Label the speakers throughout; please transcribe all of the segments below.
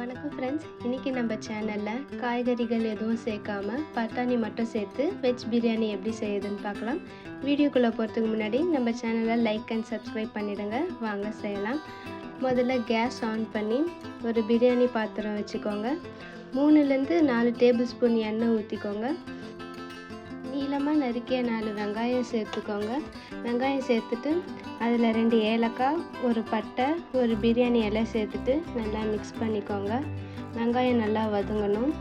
Speaker 1: வணக்கம் ஃப்ரெண்ட்ஸ், இன்றைக்கி நம்ம சேனலில் காய்கறிகள் எதுவும் சேர்க்காம பட்டாணி மட்டும் சேர்த்து வெஜ் பிரியாணி எப்படி செய்யுதுன்னு பார்க்கலாம். வீடியோக்குள்ளே போகிறதுக்கு முன்னாடி நம்ம சேனலை லைக் அண்ட் சப்ஸ்கிரைப் பண்ணிவிடுங்க. வாங்க செய்யலாம். முதல்ல கேஸ் ஆன் பண்ணி ஒரு பிரியாணி பாத்திரம் வச்சுக்கோங்க. 3லேருந்து 4 டேபிள் ஸ்பூன் எண்ணெய் ஊற்றிக்கோங்க. நீளமாக நறுக்கிய 4 வெங்காயம் சேர்த்துக்கோங்க. வெங்காயம் சேர்த்துட்டு அதில் 2 ஏலக்காய், ஒரு பட்டை, ஒரு பிரியாணி இலை சேர்த்துட்டு நல்லா மிக்ஸ் பண்ணிக்கோங்க. வெங்காயம் நல்லா வதங்கணும்.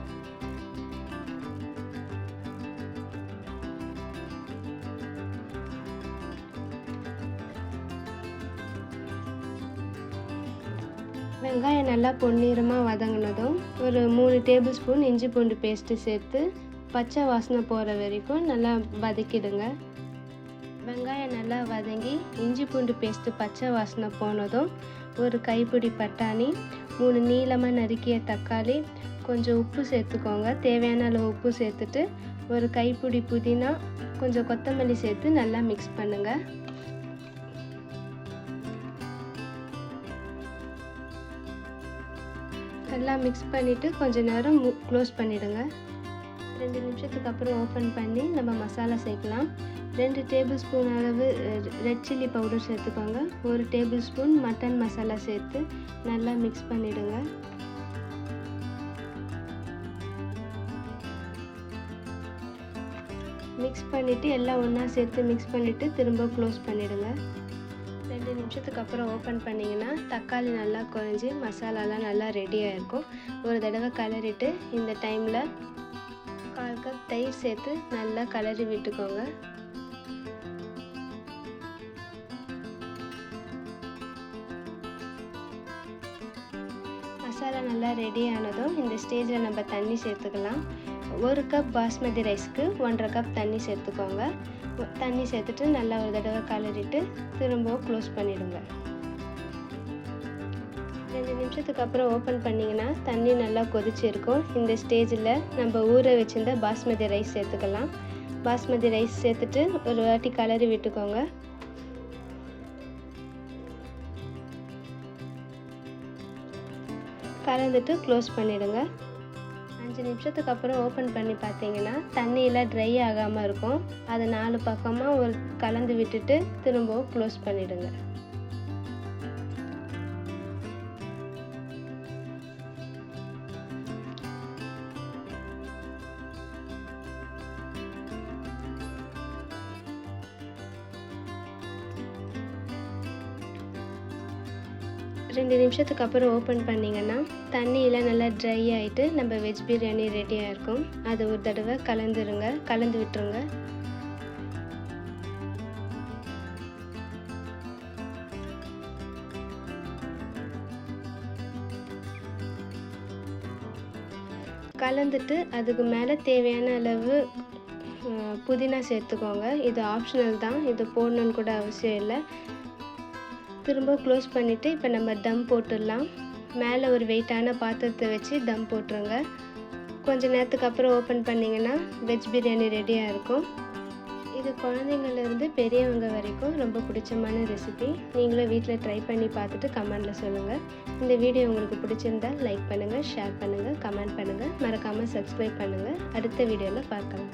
Speaker 1: வெங்காயம் நல்லா பொன்னிறமாக வதங்கினதும் ஒரு 3 டேபிள் ஸ்பூன் இஞ்சி பூண்டு பேஸ்ட்டு சேர்த்து பச்சை வாசனை போகிற வரைக்கும் நல்லா வதக்கிடுங்க. வெங்காயம் நல்லா வதங்கி இஞ்சி பூண்டு பேஸ்ட்டு பச்சை வாசனை போனதும் ஒரு கைப்பிடி பட்டாணி, 3 நீளமாக நறுக்கிய தக்காளி, கொஞ்சம் உப்பு சேர்த்துக்கோங்க. தேவையான அளவு உப்பு சேர்த்துட்டு ஒரு கைப்பிடி புதினா, கொஞ்சம் கொத்தமல்லி சேர்த்து நல்லா மிக்ஸ் பண்ணுங்கள். நல்லா மிக்ஸ் பண்ணிவிட்டு கொஞ்சம் நேரம் க்ளோஸ் பண்ணிவிடுங்க. 2 நிமிஷத்துக்கு அப்புறம் ஓப்பன் பண்ணி நம்ம மசாலா சேர்க்கலாம். 2 டேபிள் ஸ்பூன் அளவு ரெட் சில்லி பவுடர் சேர்த்துக்கோங்க. 1 டேபிள் ஸ்பூன் மட்டன் மசாலா சேர்த்து நல்லா மிக்ஸ் பண்ணிவிடுங்க. மிக்ஸ் பண்ணிவிட்டு எல்லாம் ஒன்றா சேர்த்து மிக்ஸ் பண்ணிவிட்டு திரும்ப க்ளோஸ் பண்ணிவிடுங்க. 2 நிமிஷத்துக்கு அப்புறம் ஓப்பன் பண்ணிங்கன்னா தக்காளி நல்லா குழஞ்சி மசாலாலாம் நல்லா ரெடியாக இருக்கும். ஒரு தடவை கிளறிட்டு இந்த டைமில் 1/4 கப் தயிர் சேர்த்து நல்லா கிளறி விட்டுக்கோங்க. மசாலா நல்லா ரெடி ஆனதும் இந்த ஸ்டேஜில் நம்ம தண்ணி சேர்த்துக்கலாம். 1 கப் பாஸ்மதி ரைஸ்க்கு 1.5 கப் தண்ணி சேர்த்துக்கோங்க. தண்ணி சேர்த்துட்டு நல்லா ஒரு தடவை கிளறிட்டு திரும்பவும் க்ளோஸ் பண்ணிவிடுங்க. 2 நிமிஷத்துக்கு அப்புறம் ஓப்பன் பண்ணிங்கன்னா தண்ணி நல்லா கொதிச்சிருக்கும். இந்த ஸ்டேஜில் நம்ம ஊற வச்சுருந்த பாஸ்மதி ரைஸ் சேர்த்துக்கலாம். பாஸ்மதி ரைஸ் சேர்த்துட்டு ஒரு வாட்டி கிளறி விட்டுக்கோங்க. கலந்துட்டு க்ளோஸ் பண்ணிவிடுங்க. 5 நிமிஷத்துக்கு அப்புறம் ஓப்பன் பண்ணி பார்த்தீங்கன்னா தண்ணியெல்லாம் ட்ரை ஆகாமல் இருக்கும். அதை 4 பக்கமாக ஒரு கலந்து விட்டுட்டு திரும்பவும் க்ளோஸ் பண்ணிவிடுங்க. ரெண்டு நிமிஷத்துக்கு அப்புறம் ஓப்பன் பண்ணிங்கன்னா தண்ணியெல்லாம் நல்லா ட்ரை ஆகிட்டு நம்ம வெஜ் பிரியாணி ரெடியாக இருக்கும். அது ஒரு தடவை கலந்து விட்டுருங்க. கலந்துட்டு அதுக்கு மேலே தேவையான அளவு புதினா சேர்த்துக்கோங்க. இது ஆப்ஷனல் தான், இது போடணுன்னு கூட அவசியம் இல்லை. திரும்ப க்ளோஸ் பண்ணிவிட்டு இப்போ நம்ம தம் போட்டுடலாம். மேலே ஒரு வெயிட்டான பாத்திரத்தை வச்சு தம் போட்டுருங்க. கொஞ்சம் நேரத்துக்கு அப்புறம் ஓப்பன் பண்ணிங்கன்னா வெஜ் பிரியாணி ரெடியாக இருக்கும். இது குழந்தைங்கள்லேருந்து பெரியவங்க வரைக்கும் ரொம்ப பிடிச்சமான ரெசிபி. நீங்களும் வீட்டில் ட்ரை பண்ணி பார்த்துட்டு கமெண்டில் சொல்லுங்கள். இந்த வீடியோ உங்களுக்கு பிடிச்சிருந்தால் லைக் பண்ணுங்கள், ஷேர் பண்ணுங்கள், கமெண்ட் பண்ணுங்கள். மறக்காமல் சப்ஸ்கிரைப் பண்ணுங்கள். அடுத்த வீடியோவில் பார்க்கலாம்.